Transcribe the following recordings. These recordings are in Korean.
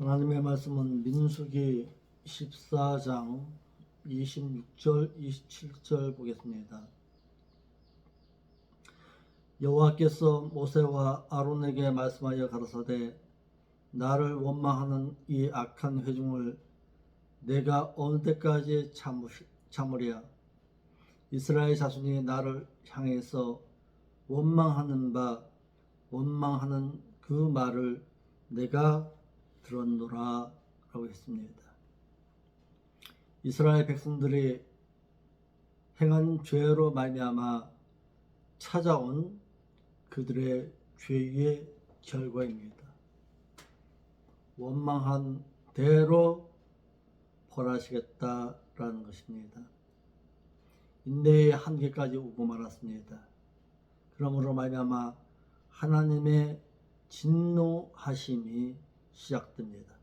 하나님의 말씀은 민수기 14장 26절 27절 보겠습니다. 여호와께서 모세와 아론에게 말씀하여 가라사대 나를 원망하는 이 악한 회중을 내가 어느 때까지 참으랴. 이스라엘 자손이 나를 향해서 원망하는 그 말을 내가 들었노라 라고 했습니다. 이스라엘 백성들이 행한 죄로 말미암아 찾아온 그들의 죄의 결과입니다. 원망한 대로 벌하시겠다라는 것입니다. 인내의 한계까지 오고 말았습니다. 그러므로 말미암아 하나님의 진노하심이 시작됩니다.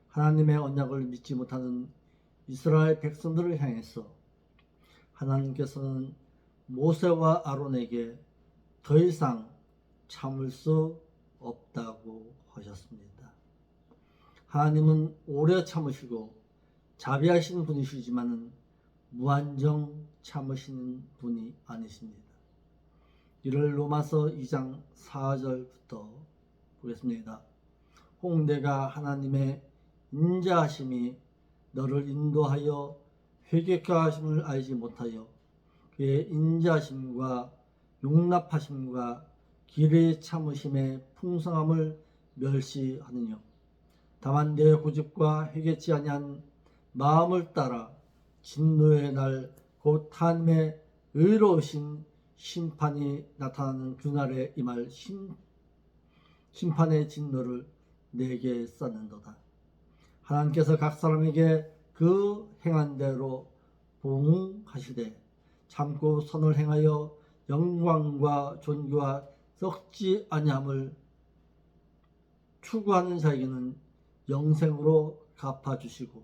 하나님의 언약을 믿지 못하는 이스라엘 백성들을 향해서 하나님께서는 모세와 아론에게 더 이상 참을 수 없다고 하셨습니다. 하나님은 오래 참으시고 자비하신 분이시지만 무한정 참으시는 분이 아니십니다. 이를 로마서 2장 4절부터 보겠습니다. 혹 내가 하나님의 인자하심이 너를 인도하여 회개케 하심을 알지 못하여 그의 인자하심과 용납하심과 길의 참으심의 풍성함을 멸시하느뇨. 다만 내 고집과 회개치 아니한 마음을 따라 진노의 날 곧 하나님의 의로우신 심판이 나타나는 그날에 임할 심판의 진노를 내게 쏟는도다. 하나님께서 각 사람에게 그 행한 대로 보응하시되 참고 선을 행하여 영광과 존귀와 썩지 아니함을 추구하는 자에게는 영생으로 갚아주시고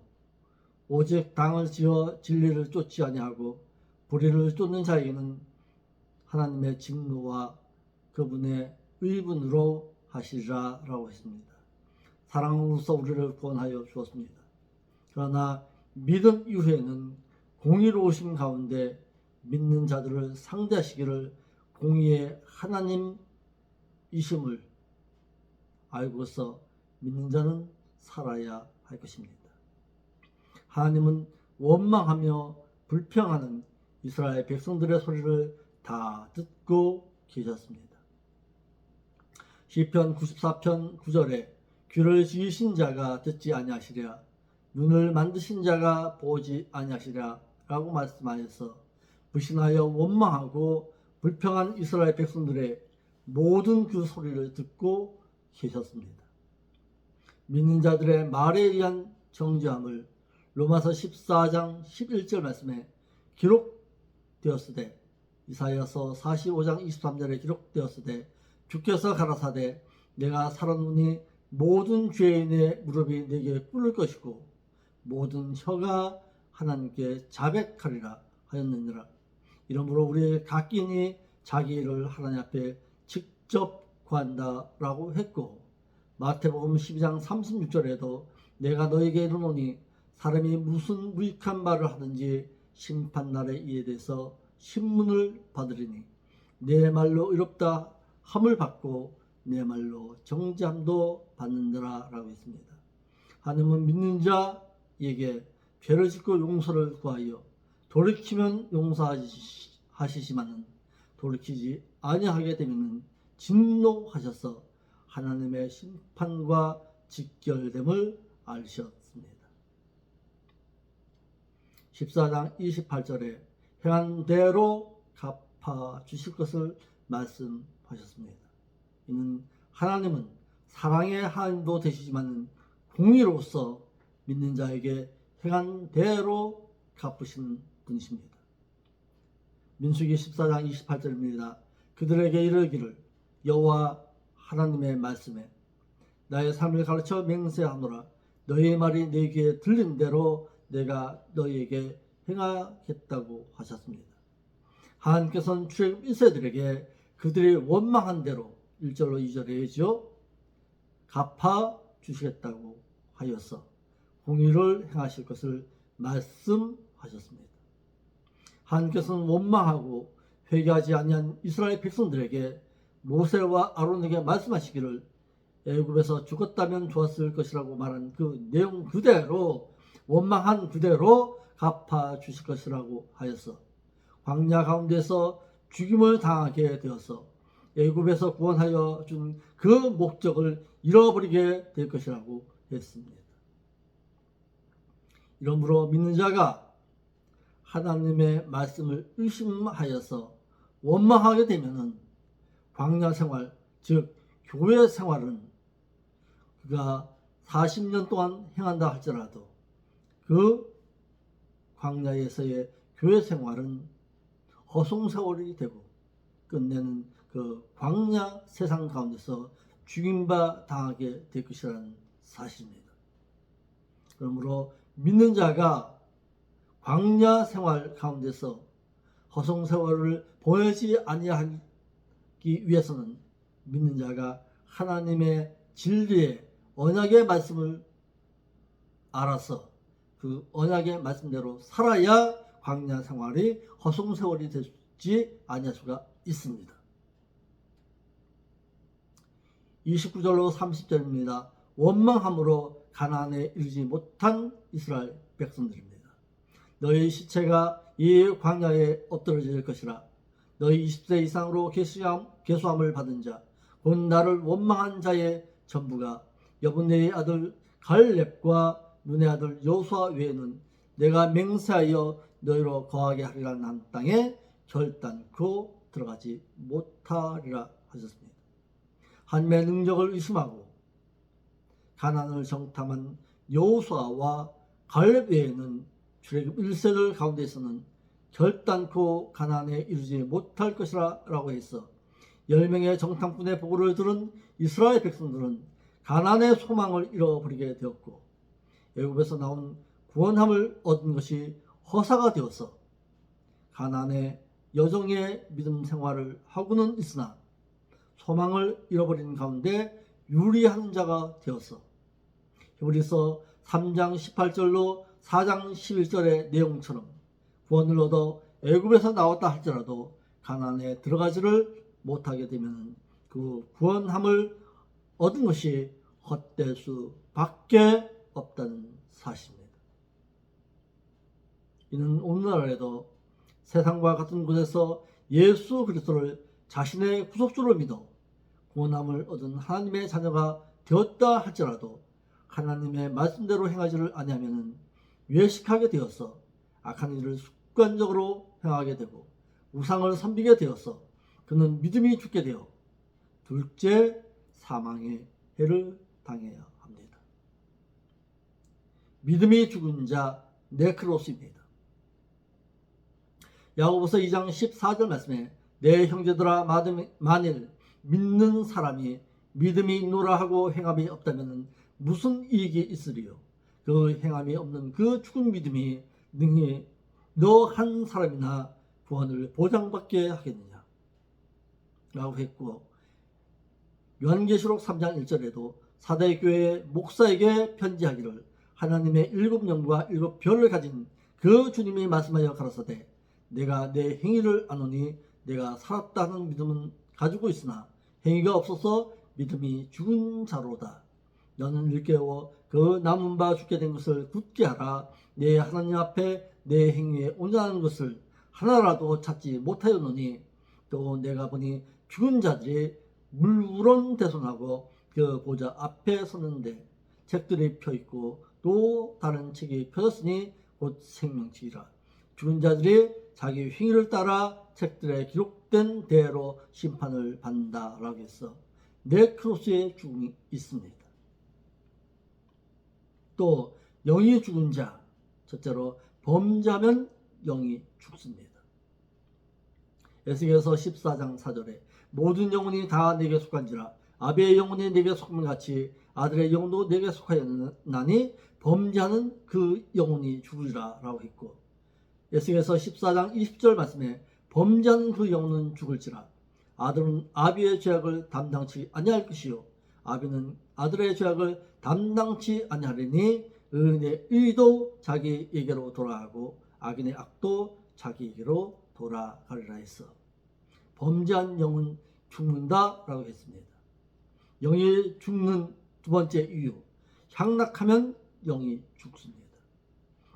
오직 당을 지어 진리를 쫓지 아니하고 불의를 쫓는 자에게는 하나님의 진노와 그분의 의분으로 하시리라 라고 했습니다. 사랑으로서 우리를 구원하여 주었습니다. 그러나 믿음 이후에는 공의로우심 가운데 믿는 자들을 상대하시기를 공의의 하나님이심을 알고서 믿는 자는 살아야 할 것입니다. 하나님은 원망하며 불평하는 이스라엘 백성들의 소리를 다 듣고 계셨습니다. 시편 94편 9절에 귀를 지으신 자가 듣지 아니하시랴 눈을 만드신 자가 보지 아니하시랴 라고 말씀하여서 불신하여 원망하고 불평한 이스라엘 백성들의 모든 그 소리를 듣고 계셨습니다. 믿는 자들의 말에 의한 정죄함을 로마서 14장 11절 말씀에 기록되었으되 이사야서 45장 23절에 기록되었으되 주께서 가라사대 내가 살았노니 모든 죄인의 무릎이 내게 꿇을 것이고 모든 혀가 하나님께 자백하리라 하였느니라. 이러므로 우리 각인이 자기 일을 하나님 앞에 직접 구한다 라고 했고 마태복음 12장 36절에도 내가 너에게 이르노니 사람이 무슨 무익한 말을 하든지 심판날에 이에 대해서 신문을 받으리니 내 말로 의롭다 함을 받고 내 말로 정죄함도 받는다라 라고 했습니다. 하나님은 믿는 자에게 죄를 짓고 용서를 구하여 돌이키면 용서하시지만은 돌이키지 아니하게 되면 진노하셔서 하나님의 심판과 직결됨을 알셨습니다. 14장 28절에 행한 대로 갚아 주실 것을 말씀하셨습니다. 이는 하나님은 사랑의 하나님도 되시지만 공의로서 믿는 자에게 행한 대로 갚으시는 분이십니다. 민수기 14장 28절입니다. 그들에게 이르기를 여호와 하나님의 말씀에 나의 삶을 가르쳐 맹세하노라. 너희의 말이 내 귀에 들린 대로 내가 너희에게 행하겠다고 하셨습니다. 하나님께서는 출애굽 1세들에게 그들이 원망한 대로 1절로 2절에 갚아 주시겠다고 하여서 공의를 행하실 것을 말씀하셨습니다. 하나님께서는 원망하고 회개하지 아니한 이스라엘 백성들에게 모세와 아론에게 말씀하시기를 애굽에서 죽었다면 좋았을 것이라고 말한 그 내용 그대로 원망한 그대로 갚아 주실 것이라고 하여서 광야 가운데서 죽임을 당하게 되어서 애굽에서 구원하여 준 그 목적을 잃어버리게 될 것이라고 했습니다. 이러므로 믿는 자가 하나님의 말씀을 의심하여서 원망하게 되면은 광야 생활, 즉 교회 생활은 그가 40년 동안 행한다 할지라도 그 광야에서의 교회 생활은 허송세월이 되고 끝내는 그 광야 세상 가운데서 죽임바 당하게 될 것이라는 사실입니다. 그러므로 믿는 자가 광야 생활 가운데서 허송세월을 보내지 아니하기 위해서는 믿는 자가 하나님의 진리의 언약의 말씀을 알아서 그 언약의 말씀대로 살아야 광야 생활이 허송세월이 되지 아니할 수가 있습니다. 29절로 30절입니다. 원망함으로 가나안에 이르지 못한 이스라엘 백성들입니다. 너희 시체가 이 광야에 엎드러질 것이라. 너희 20세 이상으로 계수함을 받은 자, 곧 나를 원망한 자의 전부가 여분네의 아들 갈렙과 눈의 아들 여호수아 외에는 내가 맹세하여 너희로 거하게 하리라 한 땅에 결단코 들어가지 못하리라 하셨습니다. 하나님의 능력을 의심하고 가나안을 정탐한 여호수아와 갈렙 외에는 출애굽 1세들 가운데서는 결단코 가나안에 이르지 못할 것이라 라고 해서 10명의 정탐꾼의 보고를 들은 이스라엘 백성들은 가나안의 소망을 잃어버리게 되었고 애굽에서 나온 구원함을 얻은 것이 허사가 되어서 가나안의 여정의 믿음 생활을 하고는 있으나 소망을 잃어버린 가운데 유리한 자가 되어서 히브리서 3장 18절로 4장 11절의 내용처럼 구원을 얻어 애굽에서 나왔다 할지라도 가나안에 들어가지를 못하게 되면 그 구원함을 얻은 것이 헛될 수밖에 없다는 사실입니다. 이는 오늘날에도 세상과 같은 곳에서 예수 그리스도를 자신의 구속주로 믿어 구원함을 얻은 하나님의 자녀가 되었다 할지라도 하나님의 말씀대로 행하지를 아니하면 외식하게 되어서 악한 일을 습관적으로 행하게 되고 우상을 섬기게 되어서 그는 믿음이 죽게 되어 둘째 사망의 해를 당해야 합니다. 믿음이 죽은 자 네크로스입니다. 야고보서 2장 14절 말씀에 내 형제들아 만일 믿는 사람이 믿음이 있노라 하고 행함이 없다면 무슨 이익이 있으리요? 그 행함이 없는 그 죽은 믿음이 능히 너 한 사람이나 구원을 보장받게 하겠느냐? 라고 했고 요한계시록 3장 1절에도 사대교회의 목사에게 편지하기를 하나님의 7영과 7별을 가진 그 주님이 말씀하여 가라사대 내가 내 행위를 아노니 내가 살았다 하는 믿음은 가지고 있으나 행위가 없어서 믿음이 죽은 자로다. 너는 일깨워 그 남은 바 죽게 된 것을 굳게 하라. 내 하나님 앞에 내 행위에 온전한 것을 하나라도 찾지 못하였노니 또 내가 보니 죽은 자들이 물우렁 대손하고 그 보좌 앞에 섰는데 책들이 펴있고 또 다른 책이 펴졌으니 곧 생명책이라. 죽은 자들이 자기 행위를 따라 책들에 기록된 대로 심판을 받는다 라고 해서 네크로스의 죽음이 있습니다. 또 영이 죽은 자, 첫째로 범죄하면 영이 죽습니다. 에스겔서 14장 4절에 모든 영혼이 다 내게 속한지라 아비의 영혼이 내게 속함과 같이 아들의 영혼도 내게 속하였나니 범죄하는 그 영혼이 죽으리라 라고 했고 에스겔서 14장 20절 말씀에 범죄하는 그 영혼은 죽을지라 아들은 아비의 죄악을 담당치 아니할 것이요 아비는 아들의 죄악을 담당치 아니하리니 의인의 의도 자기에게로 돌아가고 악인의 악도 자기에게로 돌아가리라 했어. 범죄한 영은 죽는다라고 했습니다. 영이 죽는 두 번째 이유, 향락하면 영이 죽습니다.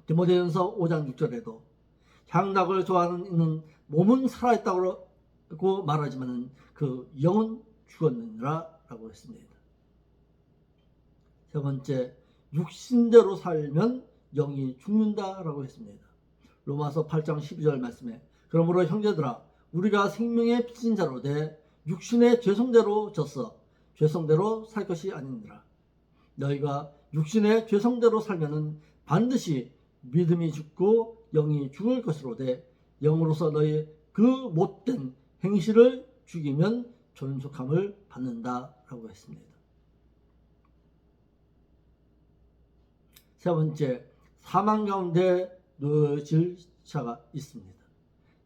디모데전서 5장 6절에도 향락을 좋아하는 이는 몸은 살아있다고 말하지만 그 영은 죽었느니라 라고 했습니다. 세 번째, 육신대로 살면 영이 죽는다라고 했습니다. 로마서 8장 12절 말씀에 그러므로 형제들아 우리가 생명의 빚진 자로 돼 육신의 죄성대로 졌어 죄성대로 살 것이 아니니라. 너희가 육신의 죄성대로 살면은 반드시 믿음이 죽고 영이 죽을 것으로 돼 영으로서 너희 그 못된 행실을 죽이면 존속함을 받는다라고 했습니다. 세 번째, 사망 가운데 놓여질 자가 있습니다.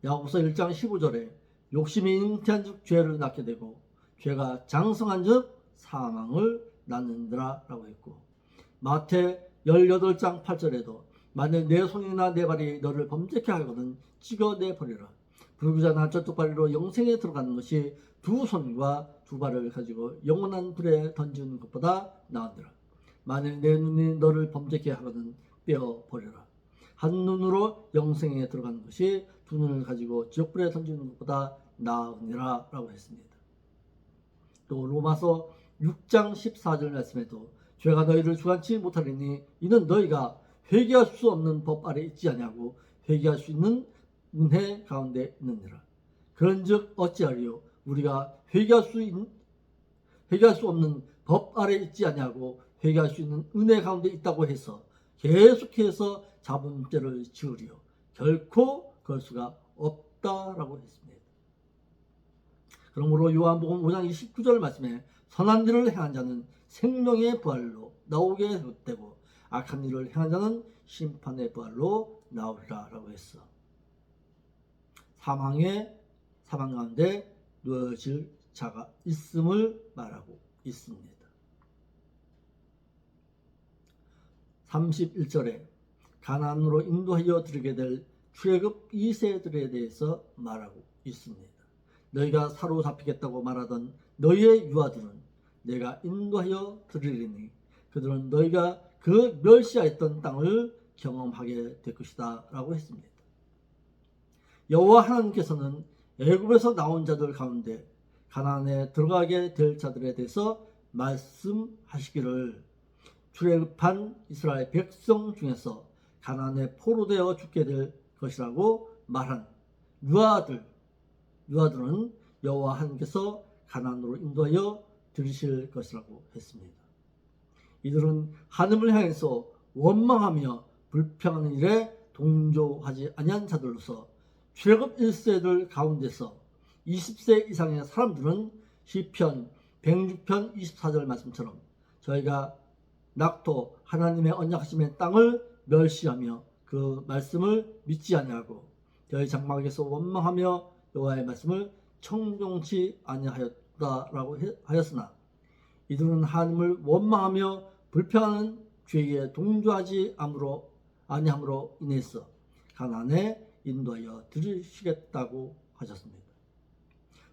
야고보서 1장 15절에 욕심이 잉태한 즉 죄를 낳게 되고 죄가 장성한 즉 사망을 낳는다라 라고 했고, 마태 18장 8절에도 만일 내 손이나 내 발이 너를 범죄케 하거든 찍어내버리라. 불구자나 저쪽 발로 영생에 들어가는 것이 두 손과 두 발을 가지고 영원한 불에 던지는 것보다 나으니라. 만일 내 눈이 너를 범죄케 하거든 빼어버려라. 한 눈으로 영생에 들어가는 것이 두 눈을 가지고 지옥불에 던지는 것보다 나으니라 라고 했습니다. 또 로마서 6장 14절 말씀에도 죄가 너희를 주관치 못하리니 이는 너희가 회개할 수 없는 법 아래 있지 아니하고 회개할 수 있는 은혜 가운데 있느니라. 그런즉 어찌하리요 우리가 회개할 수 없는 법 아래 있지 아니하고 회개할 수 있는 은혜 가운데 있다고 해서 계속해서 자범죄를 지으리요 결코 그럴 수가 없다라고 했습니다. 그러므로 요한복음 5장 29절 말씀에 선한 일을 행한 자는 생명의 부활로 나오게 되고 악한 일을 행한 자는 심판의 부활로 나오리라 라고 했어. 사망 가운데 놓여질 자가 있음을 말하고 있습니다. 31절에 가나안으로 인도하여 드리게 될 출애굽 2세들에 대해서 말하고 있습니다. 너희가 사로잡히겠다고 말하던 너희의 유아들은 내가 인도하여 드리리니 그들은 너희가 그 멸시하였던 땅을 경험하게 될 것이다 라고 했습니다. 여호와 하나님께서는 애굽에서 나온 자들 가운데 가나안에 들어가게 될 자들에 대해서 말씀하시기를 출애굽한 이스라엘 백성 중에서 가나안에 포로되어 죽게 될 것이라고 말한 유아들은 여호와 하나님께서 가나안으로 인도하여 들이실 것이라고 했습니다. 이들은 하나님을 향해서 원망하며 불평하는 일에 동조하지 아니한 자들로서 출애굽 1세들 가운데서 20세 이상의 사람들은 시편 106편 24절 말씀처럼 저희가 낙토 하나님의 언약하심의 땅을 멸시하며 그 말씀을 믿지 아니하고 저희 장막에서 원망하며 여호와의 말씀을 청종치 아니하였다라고 하였으나 이들은 하나님을 원망하며 불평하는 죄에 동조하지 아니함으로 인해서 가나안에 인도하여 들으시겠다고 하셨습니다.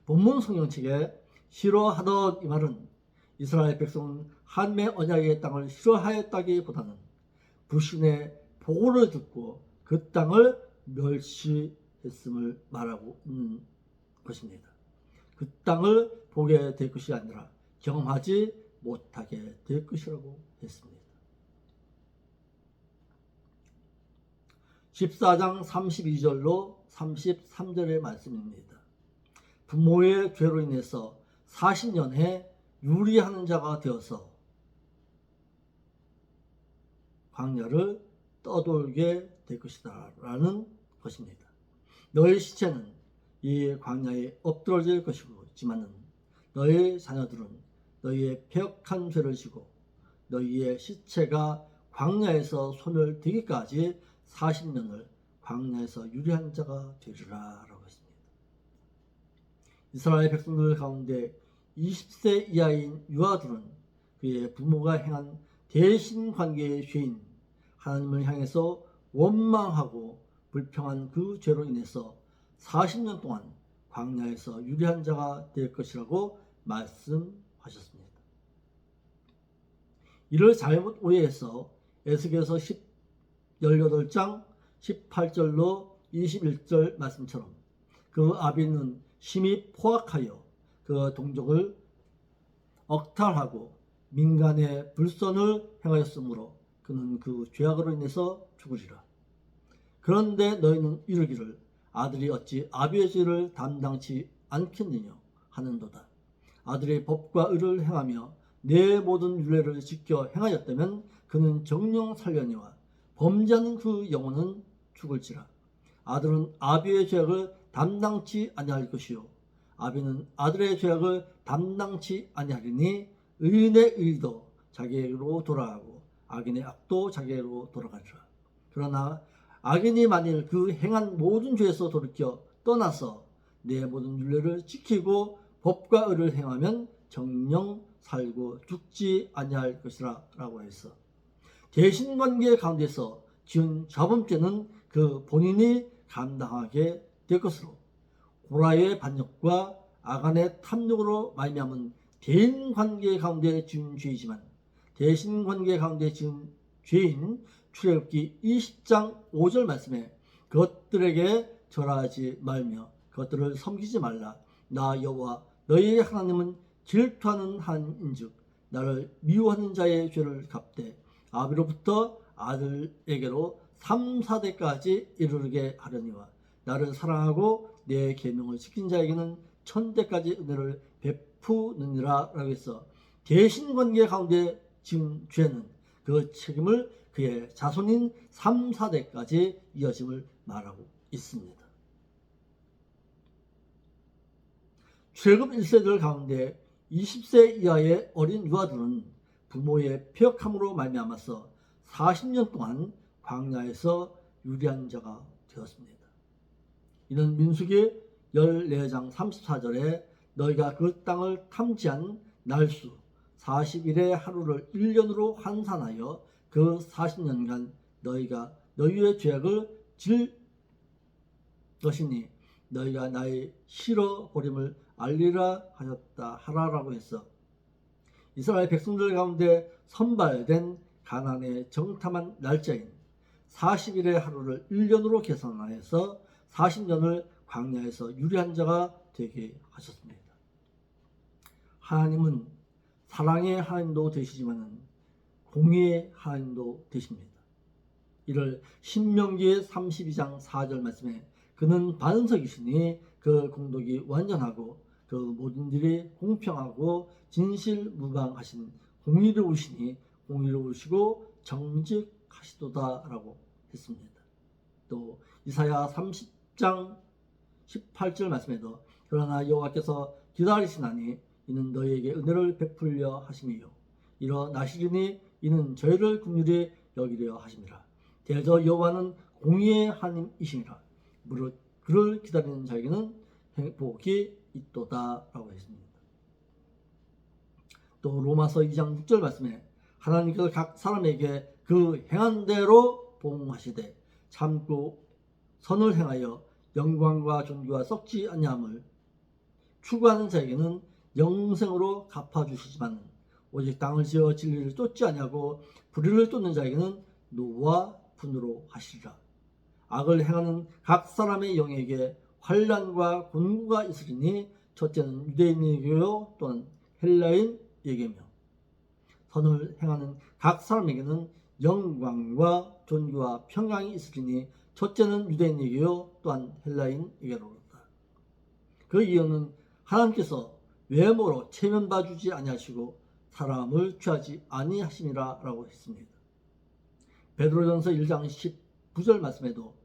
본문 성경책에 싫어하던 이 말은 이스라엘 백성은 하나님의 언약의 땅을 싫어하였다기보다는 불신의 보고를 듣고 그 땅을 멸시했음을 말하고 있는 것입니다. 그 땅을 보게 될 것이 아니라 경험하지 못하게 될 것이라고 했습니다. 14장 32절로 33절의 말씀입니다. 부모의 죄로 인해서 40년에 유리하는 자가 되어서 광야를 떠돌게 될 것이다 라는 것입니다. 너희 시체는 이 광야에 엎드러질 것이지만은 너희 자녀들은 너희의 패역한 죄를 지고 너희의 시체가 광야에서 손을 대기까지 40년을 광야에서 유리한 자가 되리라 라고 했습니다. 이스라엘 백성들 가운데 20세 이하인 유아들은 그의 부모가 행한 대신관계의 죄인 하나님을 향해서 원망하고 불평한 그 죄로 인해서 40년 동안 광야에서 유리한 자가 될 것이라고 말씀하셨습니다. 이를 잘못 오해해서 에스겔서 18장 18절로 21절 말씀처럼 그 아비는 심히 포악하여 그 동족을 억탈하고 민간의 불선을 행하였으므로 그는 그 죄악으로 인해서 죽으리라. 그런데 너희는 이르기를 아들이 어찌 아비의 죄를 담당치 않겠느냐 하는도다. 아들의 법과 의를 행하며 내 모든 율례를 지켜 행하였다면 그는 정령 살려니와 범죄하는 그 영혼은 죽을지라. 아들은 아비의 죄악을 담당치 아니할 것이요 아비는 아들의 죄악을 담당치 아니하리니 의인의 의도 자기에게로 돌아가고 악인의 악도 자기에게로 돌아가리라. 그러나 악인이 만일 그 행한 모든 죄에서 돌이켜 떠나서 내 모든 율례를 지키고 법과 의를 행하면 정령 살고 죽지 아니할 것이라 라고 해서 대신관계 가운데서 지은 자범죄는 그 본인이 감당하게 될 것으로 고라의 반역과 아간의 탐욕으로 말미암은 대인관계 가운데 지은 죄이지만 대신관계 가운데 지은 죄인 출애굽기 20장 5절 말씀에 그것들에게 절하지 말며 그것들을 섬기지 말라. 나 여호와 너희의 하나님은 질투하는 하나님인즉 나를 미워하는 자의 죄를 갚되 아비로부터 아들에게로 3, 4대까지 이르게 하려니와 나를 사랑하고 내 계명을 지킨 자에게는 1000대까지 은혜를 베푸느니라 라고 해서 대신관계 가운데 지은 죄는 그 책임을 그의 자손인 3, 4대까지 이어짐을 말하고 있습니다. 출애굽 1세들 가운데 20세 이하의 어린 유아들은 부모의 폐역함으로 말미암아서 40년 동안 광야에서 유리한 자가 되었습니다. 이는 민수기 14장 34절에 너희가 그 땅을 탐지한 날수 40일의 하루를 1년으로 환산하여 그 40년간 너희가 너희의 죄악을 질 것이니 너희가 나의 싫어버림을 알리라 하셨다 하라라고 했어. 이스라엘 백성들 가운데 선발된 가나안의 정탐한 날짜인 40일의 하루를 1년으로 계산하여서 40년을 광야에서 유리한 자가 되게 하셨습니다. 하나님은 사랑의 하나님도 되시지만 공의의 하나님도 되십니다. 이를 신명기 32장 4절 말씀에 그는 반석이시니 그 공덕이 완전하고 그 모든 일이 공평하고 진실무방하신 공의로우시니 공의로우시고 정직하시도다 라고 했습니다. 또 이사야 30장 18절 말씀에도 그러나 여호와께서 기다리시나니 이는 너희에게 은혜를 베풀려 하심이요 일어나시리니 이는 저희를 긍휼히 여기려 하심이라. 대저 여호와는 공의의 하나님이시니라. 무릇 그를 기다리는 자에게는 복이 있도다 라고 했습니다. 또 로마서 2장 6절 말씀에 하나님께서 각 사람에게 그 행한 대로 보응하시되 참고 선을 행하여 영광과 존귀와 썩지 아니함을 추구하는 자에게는 영생으로 갚아주시지만 오직 땅을 지어 진리를 쫓지 아니하고 불의를 쫓는 자에게는 노와 분으로 하시리라. 악을 행하는 각 사람의 영에게 환난과 곤고가 있으리니 첫째는 유대인에게요 또는 헬라인에게며 선을 행하는 각 사람에게는 영광과 존귀와 평강이 있으리니 첫째는 유대인에게요 또한 헬라인에게로다. 그 이유는 하나님께서 외모로 체면 봐주지 아니하시고 사람을 취하지 아니하심이라 라고 했습니다. 베드로전서 1장 19절 말씀에도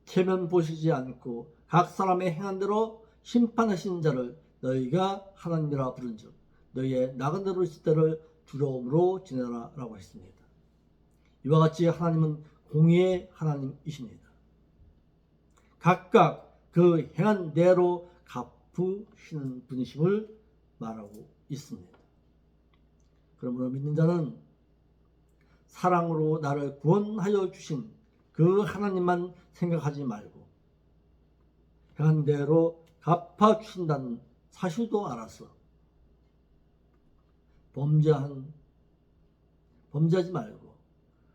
체면 보시지 않고 각 사람의 행한 대로 심판하시는 자를 너희가 하나님이라 부른즉 너희의 나간대로 있을 때를 두려움으로 지내라 라고 했습니다. 이와 같이 하나님은 공의의 하나님이십니다. 각각 그 행한 대로 갚으시는 분이심을 말하고 있습니다. 그러므로 믿는 자는 사랑으로 나를 구원하여 주신 그 하나님만 생각하지 말고 행한 대로 갚아주신다는 사실도 알았어. 범죄하지 말고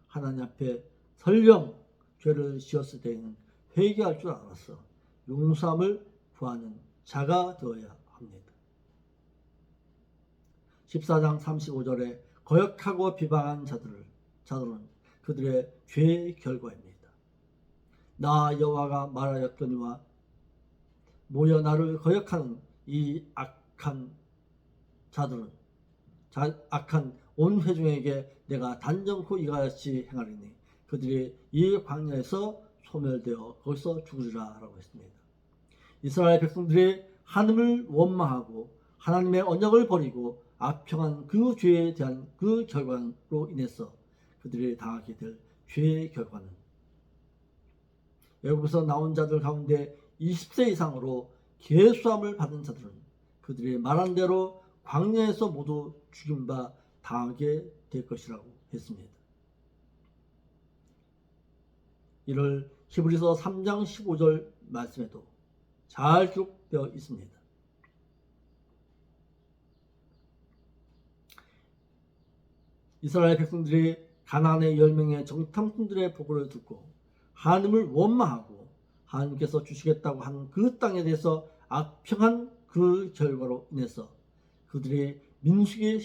하나님 앞에 설령 죄를 지었을 때에는 회개할 줄 알았어. 용서함을 구하는 자가 되어야 합니다. 14장 35절에 거역하고 비방한 자들은 그들의 죄의 결과입니다. 나 여호와가 말하였거니와 모여 나를 거역하는 이 악한 온 회중에게 내가 단정코 이같이 행하리니 그들이 이 광야에서 소멸되어 거기서 죽으리라 라고 했습니다. 이스라엘 백성들이 하나님을 원망하고 하나님의 언약을 버리고 악평한 그 죄에 대한 그 결과로 인해서 그들이 당하게 될 죄의 결과는 애굽에서 나온 자들 가운데 20세 이상으로 계수함을 받은 자들은 그들이 말한 대로 광야에서 모두 죽임 바 당하게 될 것이라고 했습니다. 이를 히브리서 3장 15절 말씀에도 잘 기록되어 있습니다. 이스라엘 백성들이 가나안의 10명의 정탐꾼들의 보고를 듣고 하나님을 원망하고 하나님께서 주시겠다고 한 그 땅에 대해서 악평한 그 결과로 인해서 그들이 민수기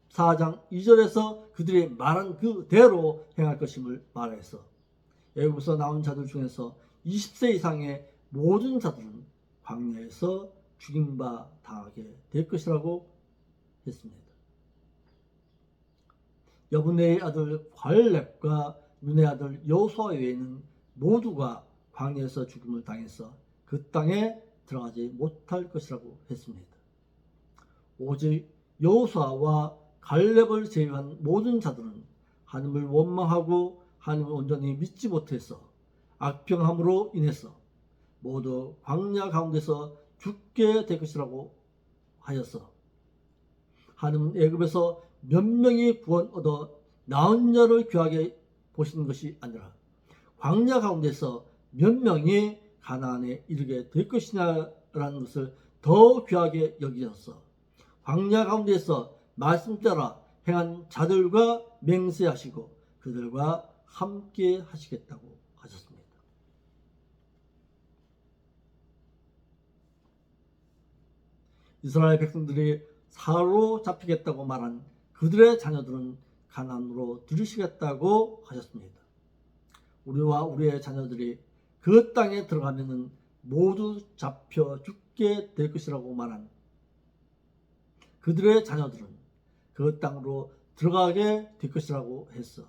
14장 2절에서 그들이 말한 그대로 행할 것임을 말해서 애굽에서 나온 자들 중에서 20세 이상의 모든 자들은 광야에서 죽임바 당하게 될 것이라고 했습니다. 여분의 아들 갈렙과 눈의 아들 여호수아 외에는 모두가 광야에서 죽임을 당해서 그 땅에 들어가지 못할 것이라고 했습니다. 오직 여호수아와 갈렙을 제외한 모든 자들은 하나님을 원망하고 하나님을 온전히 믿지 못해서 악평함으로 인해서 모두 광야 가운데서 죽게 될 것이라고 하여서 하나님은 애굽에서 몇 명이 구원 얻어 나은 자를 귀하게 보시는 것이 아니라 광야 가운데서 몇 명이 가나안에 이르게 될 것이냐라는 것을 더 귀하게 여기셔서 광야 가운데서 말씀 따라 행한 자들과 맹세하시고 그들과 함께 하시겠다고 하셨습니다. 이스라엘 백성들이 사로잡히겠다고 말한 그들의 자녀들은 가나안으로 들이시겠다고 하셨습니다. 우리와 우리의 자녀들이 그 땅에 들어가면은 모두 잡혀 죽게 될 것이라고 말한 그들의 자녀들은 그 땅으로 들어가게 될 것이라고 했어.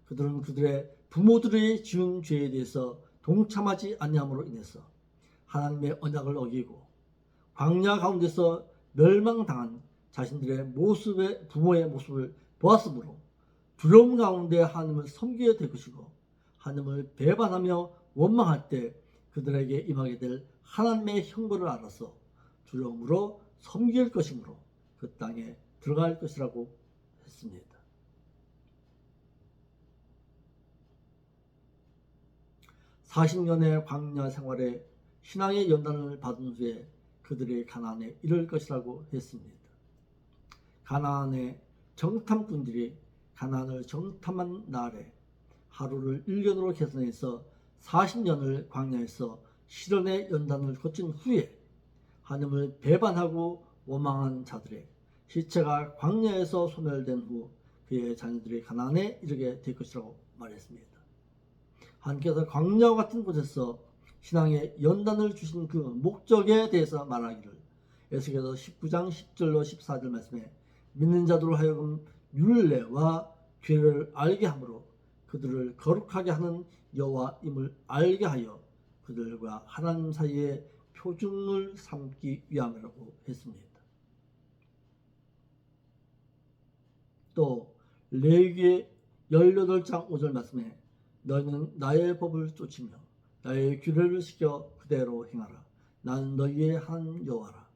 그들은 그들의 부모들이 지은 죄에 대해서 동참하지 아니함으로 인해서 하나님의 언약을 어기고 광야 가운데서 멸망당한 자신들의 부모의 모습을 보았으므로 두려움 가운데 하나님을 섬기게 될 것이고 하나님을 배반하며 원망할 때 그들에게 임하게 될 하나님의 형벌을 알아서 두려움으로 섬길 것이므로 그 땅에 들어갈 것이라고 했습니다. (40년의) 광야 생활에 신앙의 연단을 받은 후에 그들이 가나안에 이를 것이라고 했습니다. 가나안의 정탐꾼들이 가나안을 정탐한 날에 하루를 1년으로 계산해서 40년을 광야에서 시련의 연단을 거친 후에 하나님을 배반하고 원망한 자들의 시체가 광야에서 소멸된 후 그의 자녀들이 가나안에 이르게 될 것이라고 말했습니다. 하나님께서 광야와 같은 곳에서 신앙의 연단을 주신 그 목적에 대해서 말하기를 에스겔서 19장 10절로 14절 말씀에 믿는 자들로 하여금 율례와 죄를 알게 하므로 그들을 거룩하게 하는 여호와임을 알게 하여 그들과 하나님 사이에 표준을 삼기 위함이라고 했습니다. 또 레위기 18장 5절 말씀에 너희는 나의 법을 쫓으며 나의 규례를 지켜 그대로 행하라. 나는 너희의 한 여호와라.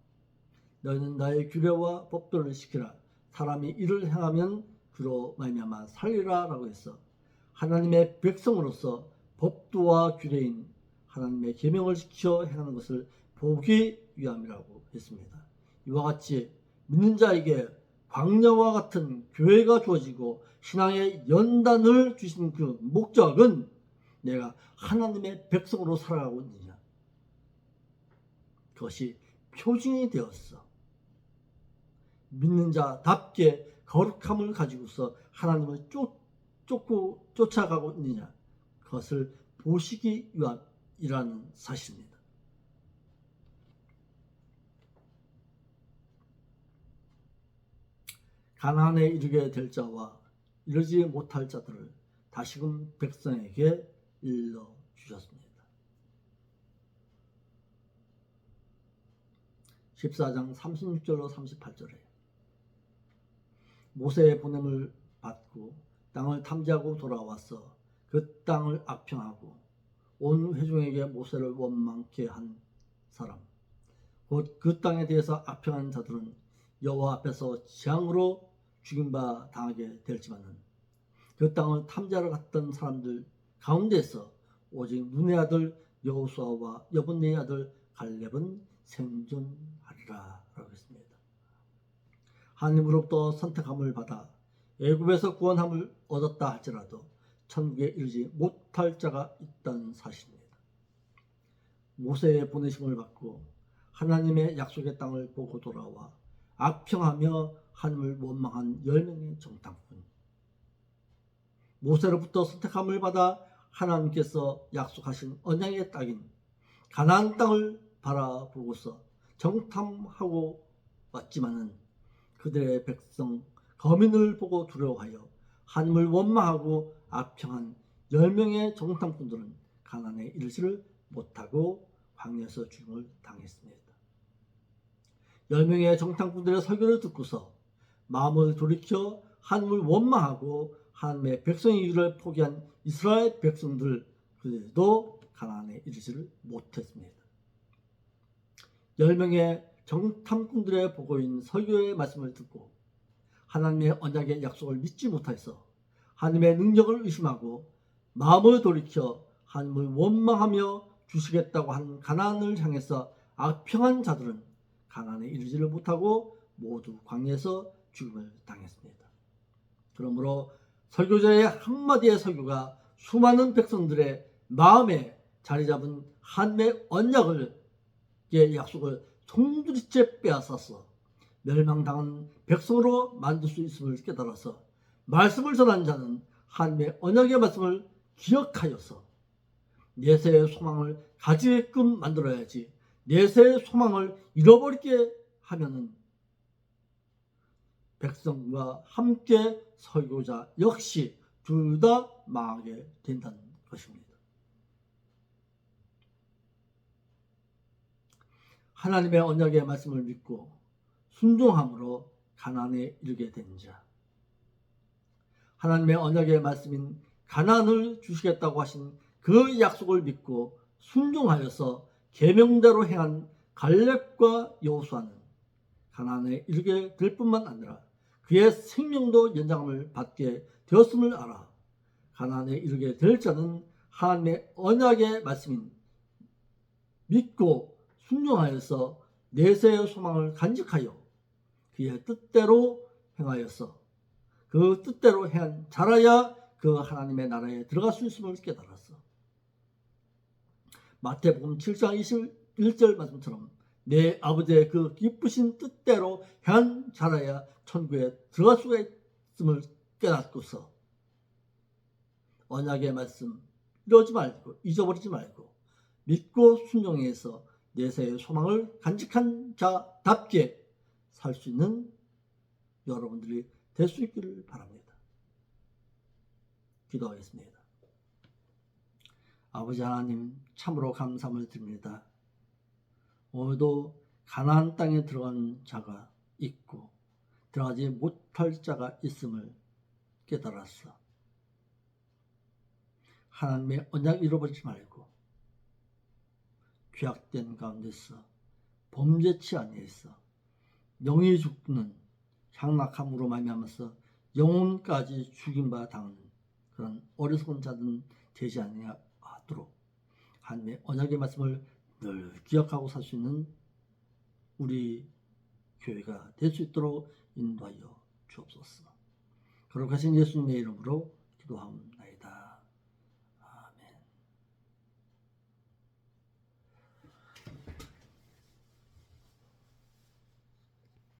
너희는 나의 규례와 법도를 지키라. 사람이 이를 행하면 그로 말미암아 살리라라고 해서 하나님의 백성으로서 법도와 규례인 하나님의 계명을 지켜 행하는 것을 보기 위함이라고 했습니다. 이와 같이 믿는 자에게 광야와 같은 교회가 주어지고 신앙의 연단을 주신 그 목적은 내가 하나님의 백성으로 살아가고 있느냐, 그것이 표징이 되었어. 믿는 자답게 거룩함을 가지고서 하나님을 쫓아가고 있느냐, 그것을 보시기 위함이라는 사실입니다. 가나안에 이르게 될 자와 이르지 못할 자들을 다시금 백성에게 일러 주셨습니다. 14장 36절로 38절에 모세의 보냄을 받고 땅을 탐지하고 돌아와서 그 땅을 악평하고 온 회중에게 모세를 원망케 한 사람, 곧 그 땅에 대해서 악평한 자들은 여호와 앞에서 재앙으로 죽임바 당하게 될지만은 그 땅을 탐지하러 갔던 사람들 가운데서 오직 눈의 아들 여호수아와 여분네의 아들 갈렙은 생존하리라 라고 했습니다. 하나님으로부터 선택함을 받아 애굽에서 구원함을 얻었다 할지라도 천국에 이르지 못할 자가 있다는 사실입니다. 모세의 보내심을 받고 하나님의 약속의 땅을 보고 돌아와 악평하며 하나님을 원망한 10명의 정탐꾼, 모세로부터 선택함을 받아 하나님께서 약속하신 언약의 땅인 가나안 땅을 바라보고서 정탐하고 왔지만은 그들의 백성 거민을 보고 두려워하여 하나님을 원망하고 악평한 10명의 정탐꾼들은 가나안에 이르지를 못하고 광야에서 죽임을 당했습니다. 10명의 정탐꾼들의 설교를 듣고서 마음을 돌이켜 하나님을 원망하고 하나님의 백성이기를 포기한 이스라엘 백성들, 그들도 가나안에 이르지를 못했습니다. 10명의 정탐꾼들의 보고인 설교의 말씀을 듣고 하나님의 언약의 약속을 믿지 못해서 하나님의 능력을 의심하고 마음을 돌이켜 하나님을 원망하며 주시겠다고 한 가나안을 향해서 악평한 자들은 가나안에 이르지를 못하고 모두 광야에서 죽임을 당했습니다. 그러므로 설교자의 한마디의 설교가 수많은 백성들의 마음에 자리잡은 하나님의 언약의 약속을 송두리째 빼앗아서 멸망당한 백성으로 만들 수 있음을 깨달아서 말씀을 전한 자는 하나님의 언약의 말씀을 기억하여서 내세의 소망을 가지게끔 만들어야지, 내세의 소망을 잃어버리게 하면은 백성과 함께 설교자 역시 둘 다 망하게 된다는 것입니다. 하나님의 언약의 말씀을 믿고 순종함으로 가나안에 이르게 된 자, 하나님의 언약의 말씀인 가나안을 주시겠다고 하신 그 약속을 믿고 순종하여서 계명대로 행한 갈렙과 여호수아는 가나안에 이르게 될 뿐만 아니라 그의 생명도 연장함을 받게 되었음을 알아 가나안에 이르게 될 자는 하나님의 언약의 말씀인 믿고 순종하여서 내세의 소망을 간직하여 그의 뜻대로 행하여서 그 뜻대로 행한 자라야 그 하나님의 나라에 들어갈 수 있음을 깨달았어. 마태복음 7장 21절 말씀처럼 내 아버지의 그 기쁘신 뜻대로 행한 자라야 천국에 들어갈 수가 있음을 깨닫고서 언약의 말씀 이러지 말고 잊어버리지 말고 믿고 순종해서 내세의 소망을 간직한 자답게 살 수 있는 여러분들이 될 수 있기를 바랍니다. 기도하겠습니다. 아버지 하나님, 참으로 감사함을 드립니다. 오늘도 가나안 땅에 들어간 자가 있고 들어가지 못할 자가 있음을 깨달았어. 하나님의 언약 잃어버리지 말고 죄악된 가운데서 범죄치 아니해서 영이 죽는 향락함으로 말미암아서 영혼까지 죽임바 당하는 그런 어리석은 자들은 되지 아니하도록 하나님의 언약의 말씀을 늘 기억하고 살 수 있는 우리 교회가 될 수 있도록 인도하여 주옵소서. 거룩하신 예수님의 이름으로 기도합니다.